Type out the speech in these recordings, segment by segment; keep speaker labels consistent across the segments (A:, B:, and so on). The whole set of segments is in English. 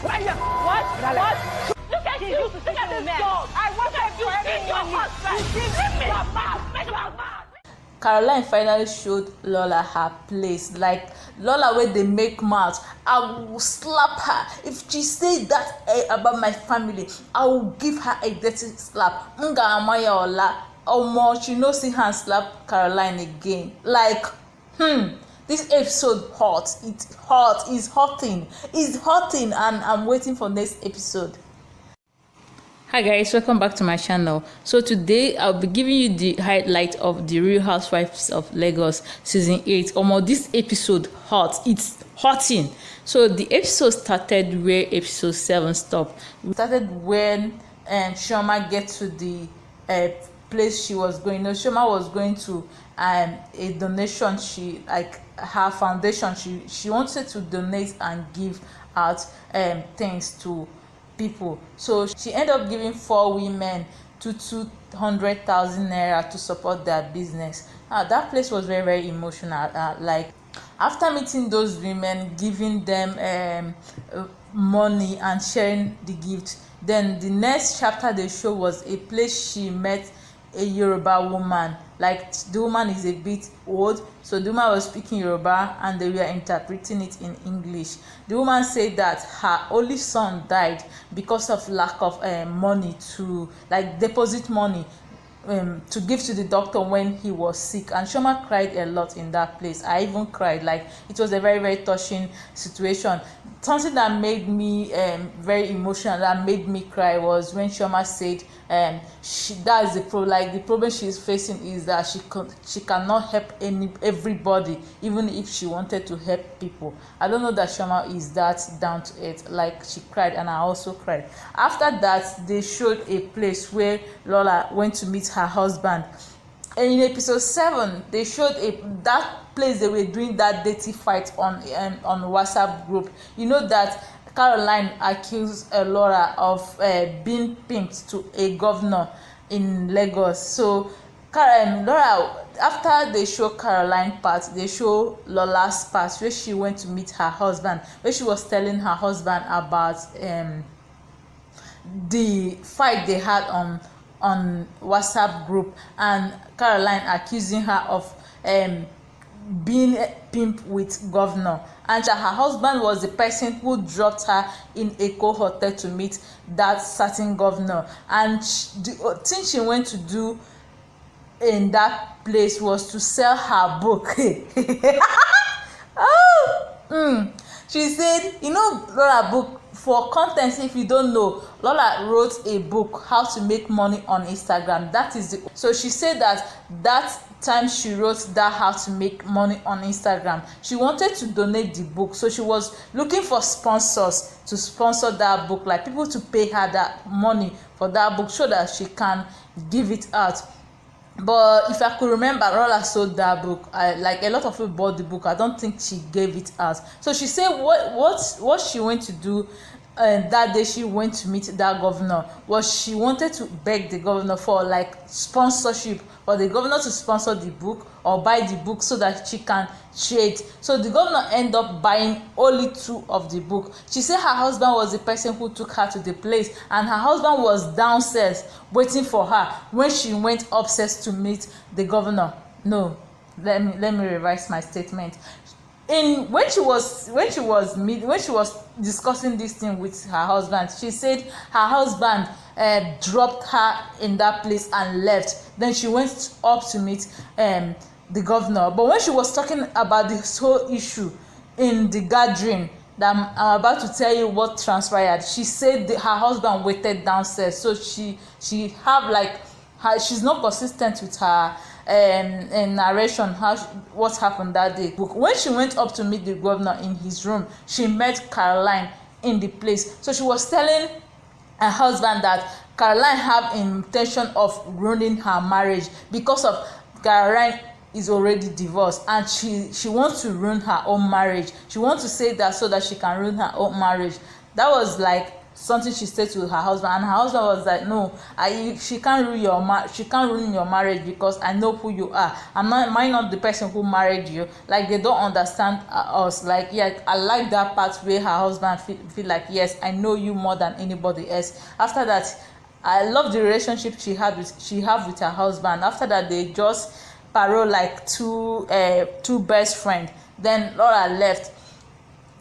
A: What? Look at you. Look at this dog. I wanted you in your husband. You are mad.
B: Caroline finally showed Lola her place. Like Lola, where they make mouth, I will slap her if she say that about my family. I will give her a dirty slap. Nga amaya ola, omo, she no see her slap Caroline again. Like, this episode hot. It's hot. It's hotting. It's hotting, and I'm waiting for next episode. Hi guys, welcome back to my channel. So today I'll be giving you the highlight of the Real Housewives of Lagos season 8. This episode hot. It's hotting. So the episode started where episode 7 stopped. We started when Chioma get to the place she was going. No, Chioma was going to a donation. She, like, her foundation, she wanted to donate and give out things to people. So she ended up giving 4 women to 200,000 naira to support their business. That place was very, very emotional. Like, after meeting those women, giving them money and sharing the gift, then the next chapter they show was a place she met a Yoruba woman. Like, the woman is a bit old, so the woman was speaking Yoruba and they were interpreting it in English. The woman said that her only son died because of lack of money to, like, deposit money to give to the doctor when he was sick. And Chioma cried a lot in that place. I even cried. Like, it was a very, very touching situation. Something that made me very emotional, that made me cry, was when Chioma said that's the problem. Like, the problem she's facing is that she cannot help everybody, even if she wanted to help people. I don't know that Chioma is that down to it. Like, she cried, and I also cried. After that, they showed a place where Lola went to meet her husband. And in episode 7, they showed that place they were doing that dirty fight on WhatsApp group. You know that Caroline accused Laura of being pimped to a governor in Lagos. So Laura, after they show Caroline part, they show Lola's part, where she went to meet her husband, where she was telling her husband about the fight they had on WhatsApp group, and Caroline accusing her of being a pimp with governor, and her husband was the person who dropped her in Eko Hotel to meet that certain governor. And the thing she went to do in that place was to sell her book. She said, you know, Laura book, for context, if you don't know, Lola wrote a book, How to Make Money on Instagram. That is the, so she said that time she wrote that How to Make Money on Instagram, she wanted to donate the book. So she was looking for sponsors to sponsor that book, like people to pay her that money for that book so that she can give it out. But if I could remember, Lola sold that book. Like, a lot of people bought the book. I don't think she gave it out. So she said what she went to do that day she went to meet that governor was she wanted to beg the governor for, like, sponsorship, for the governor to sponsor the book or buy the book so that she can trade. So the governor ended up buying only 2 of the book. She said her husband was the person who took her to the place, and her husband was downstairs waiting for her when she went upstairs to meet the governor. No, let me revise my statement. When she was discussing this thing with her husband, she said her husband dropped her in that place and left. Then she went up to meet the governor. But when she was talking about this whole issue in the gathering that I'm about to tell you what transpired, she said her husband waited downstairs. So she have, like, she's not consistent with her narration, what happened that day. When she went up to meet the governor in his room, she met Caroline in the place. So she was telling her husband that Caroline have intention of ruining her marriage because of Caroline is already divorced, and she wants to ruin her own marriage. She wants to say that so that she can ruin her own marriage. That was, like, something she said to her husband, and her husband was like, no, she can't ruin your marriage because I know who you are. Am I not the person who married you? Like, they don't understand us. Like, yeah, I like that part where her husband feel like, yes, I know you more than anybody else. After that, I love the relationship she have with her husband. After that, they just parole like two best friends. Then Laura left,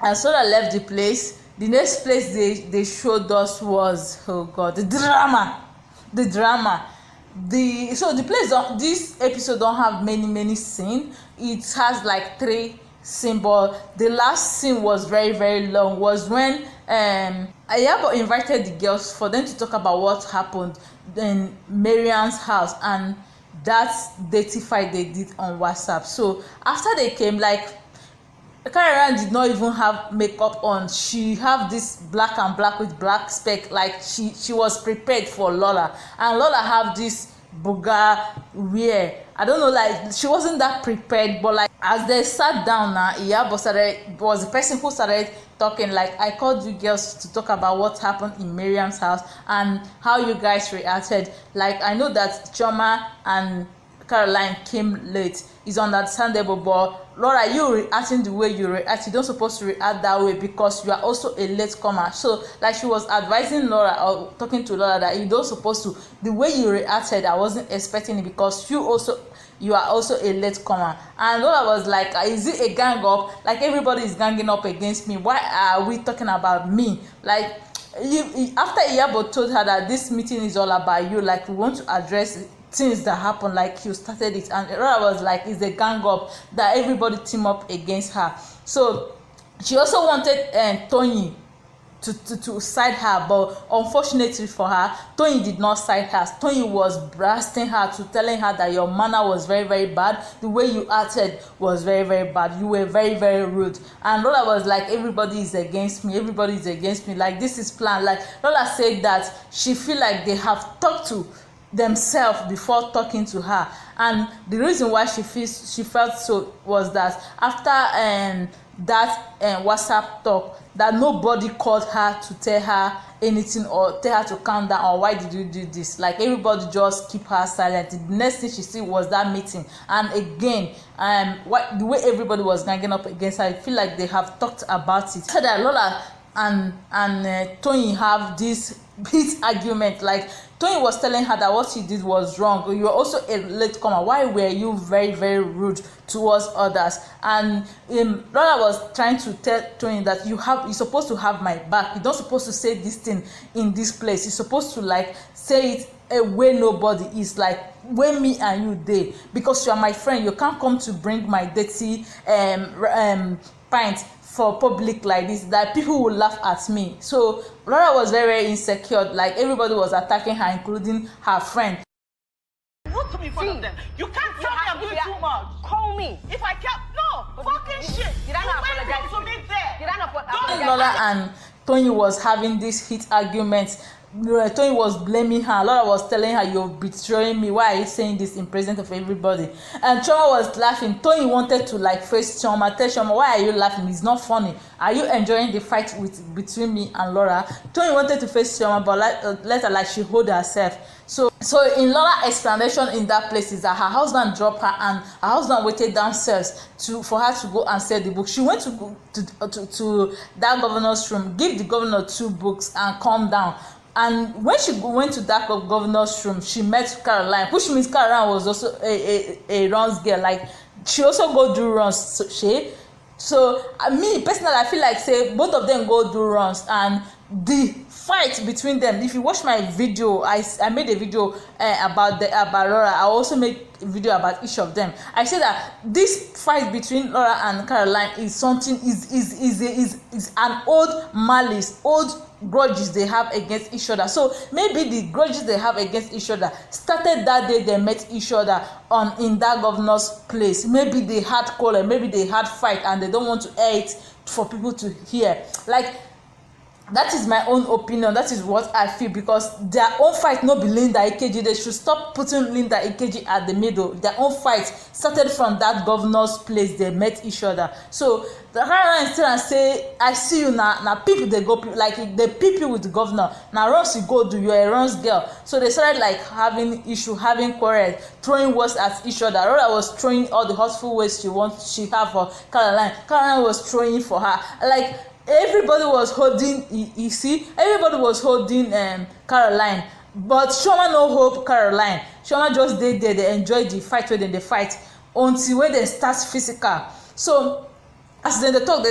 B: and so I left the place. The next place they showed us was, oh god, the drama. So the place this episode don't have many scenes. It has like 3 scene, but the last scene was very long. Was when Ayabo invited the girls for them to talk about what happened in Marian's house and that dirty fight they did on WhatsApp. So after they came, like, Carolyn did not even have makeup on. She have this black and black with black speck. Like, she was prepared for Lola, and Lola have this buga wear. I don't know, like, she wasn't that prepared. But like, as they sat down now, Iyabo was the person who started talking. Like, I called you girls to talk about what happened in Miriam's house and how you guys reacted. Like, I know that Chioma and Caroline came late. It's understandable, but Laura, you reacting the way you react, you don't supposed to react that way because you are also a late comer. So like, she was advising Laura or talking to Laura that you don't supposed to, the way you reacted, I wasn't expecting it because you are also a late comer. And Laura was like, is it a gang up? Like, everybody is ganging up against me. Why are we talking about me? Like, after Iyabo told her that this meeting is all about you, like, we want to address things that happen, like, you started it, and Laura was like, it's a gang up that everybody team up against her. So she also wanted Tony to side her, but unfortunately for her, Tony did not side her. Tony was blasting her, to telling her that your manner was very bad, the way you acted was very bad, you were very rude. And Lola was like, everybody is against me, like, this is planned. Like, Lola said that she feel like they have talked to themselves before talking to her, and the reason why she felt so was that after that WhatsApp talk, that nobody called her to tell her anything or tell her to calm down or why did you do this. Like, everybody just keep her silent. The next thing she see was that meeting, and again, the way everybody was ganging up against her, I feel like they have talked about it. So that Lola and Tony have this big argument. Like, Tony was telling her that what she did was wrong. You were also a latecomer. Why were you very rude towards others? And Lola was trying to tell Tony that you're supposed to have my back. You're not supposed to say this thing in this place. You're supposed to, like, say it a way nobody is, like, when me and you dey, because you are my friend. You can't come to bring my dirty pint for public like this, that people will laugh at me. So Laura was very insecure. Like, everybody was attacking her, including her friend.
A: Rude to me in front of them. You can't tell me I'm doing too much. Call me. If I can't, no, fucking shit. Did I not apologize to me there? Did I not apologize? Lola
B: and Tony was having this heat argument. Tony was blaming her. Laura was telling her, you're betraying me. Why are you saying this in presence of everybody? And Chioma was laughing. Tony wanted to, like, face Chioma. Tell Chioma, why are you laughing? It's not funny. Are you enjoying the fight between me and Laura? Tony wanted to face Chioma, but later, like, she hold herself. So in Laura's explanation in that place is that her husband dropped her and her husband waited downstairs for her to go and sell the book. She went to go to that governor's room, give the governor 2 books and calm down. And when she went to that governor's room, she met Caroline, which means Caroline was also a runs girl. Like, she also go do runs. So me personally, I feel like, say, both of them go do runs, and the fight between them, if you watch my video, I made a video about Laura. I also made a video about each of them. I said that this fight between Laura and Caroline is something, is an old malice, old grudges they have against each other. So maybe the grudges they have against each other started that day they met each other in that governor's place. Maybe they had quarrel, maybe they had fight, and they don't want to air it for people to hear. Like, that is my own opinion. That is what I feel, because their own fight no be Linda Ikeji. They should stop putting Linda Ikeji at the middle. Their own fight started from that governor's place. They met each other. So the Caroline still and say, I see you now. Now people they go like they people with the governor. Now Runs you go do, you're a Runs girl. So they started like having issue, having quarrel, throwing words at each other. Rhoda was throwing all the hurtful words she have for Caroline. Caroline was throwing for her. Like everybody was holding, you see, everybody was holding Caroline, but Chioma no hope Caroline. Chioma just dey there, they enjoy the fight wey dem dey fight until when they start physical. So as they talk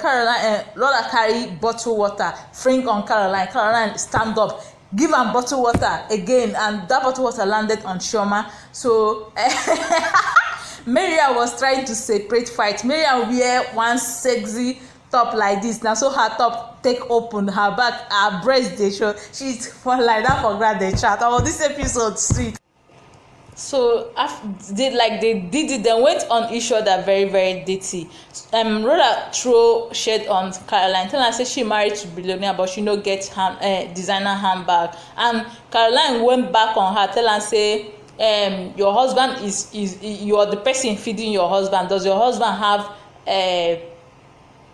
B: Caroline Laura carry bottle water fling on Caroline. Caroline stand up, give am bottle water again, and that bottle water landed on Chioma. So Maria was trying to separate fight. Maria wear one sexy top like this now, so her top take open, her back, her breast dey show. She's for like that for grad dey chat. Oh, this episode sweet. So after they did it, they went on each other very very dirty. Rhoda throw shade on Caroline, tell her say she married to billionaire but she no get designer handbag, and Caroline went back on her, tell her say your husband is you are the person feeding your husband. Does your husband have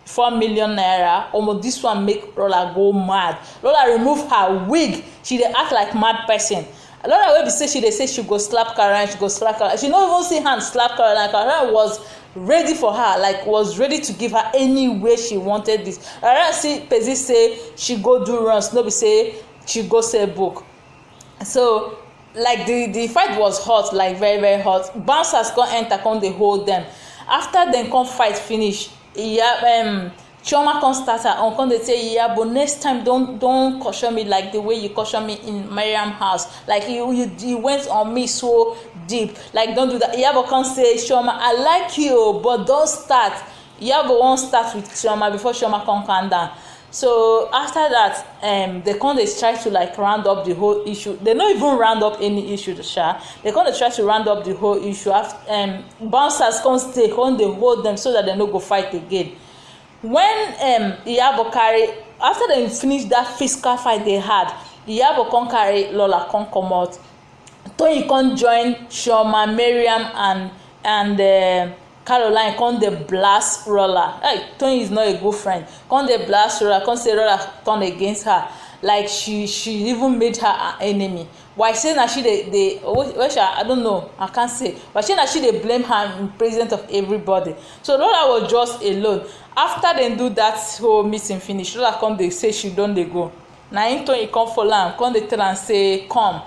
B: 4 million naira? Almost this one make Lola go mad. Lola remove her wig. She dey act like mad person. Lola wey be say she go slap Caroline, she go slap Caroline. She no even see hand slap Caroline. Caroline was ready for her, like was ready to give her any way she wanted this. Caroline see Pezi say she go do runs, no be say she go sell book. So like the fight was hot, like very very hot. Bouncers come enter, come dey hold them. After dem come fight finish, Chioma come start her own, come dey say, yeah, but next time don't caution me like the way you caution me in Mariam house. Like you went on me so deep. Like don't do that. Iyabo come say, Chioma, I like you, but don't start. Iyabo won't start with Chioma before Chioma come calm down. So after that, they come dey try to like round up the whole issue. They no even round up any issue to share. They come dey try to round up the whole issue. After bouncers come stay, come dey hold them so that they no go fight again. When Iyabo carry, after they finish that physical fight they had, Iyabo come carry Lola come comot. Toyin come join Chioma, Mariam and Caroline come dey blast Lola. Hey, Toyin is not a good friend. Come dey blast Lola, come say Lola turn against her. Like she even made her an enemy. Why say na she dey I don't know, I can't say. But she na she dey blame her in presence of everybody. So Lola was just alone. After dem do that whole meeting finish, Lola come dey say she don dey go. Na him Toyin come follow am, come dey tell am say come.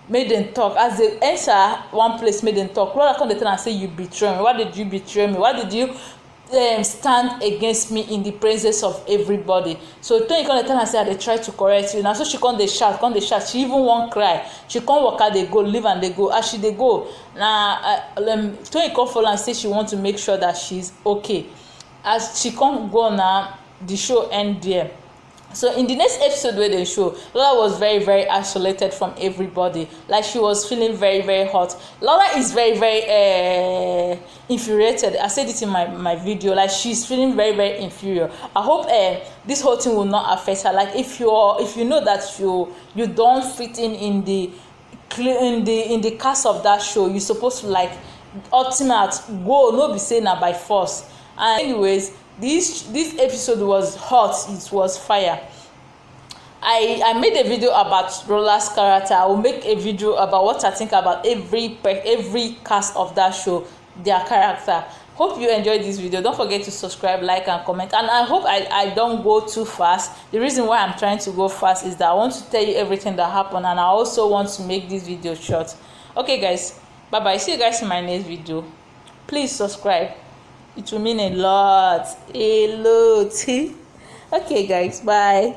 B: Make dem talk. As they enter one place, make dem talk. Lola come dey tell am say you betray me. Why did you betray me? Why did you stand against me in the presence of everybody? So Toyin come dey tell am say I dey try to correct you. Na so she come dey shout, she even wan cry. She come waka dey go, leave am dey go. As she dey go, na Toyin come follow am say she want to make sure that she's okay. As she come go now, the show end there. So in the next episode where they show, Lola was very very isolated from everybody. Like she was feeling very very hot. Lola is very very infuriated. I said it in my video. Like she's feeling very very inferior. I hope this whole thing will not affect her. Like if you know that you don't fit in the cast of that show, you're supposed to like ultimate go, no be saying na by force. And anyways, this episode was hot. It was fire. I made a video about Lola's character. I will make a video about what I think about every cast of that show, their character. Hope you enjoyed this video. Don't forget to subscribe, like and comment, and I hope I don't go too fast. The reason why I'm trying to go fast is that I want to tell you everything that happened, and I also want to make this video short. Okay guys, bye bye. See you guys in my next video. Please subscribe. It will mean a lot. Okay guys, bye.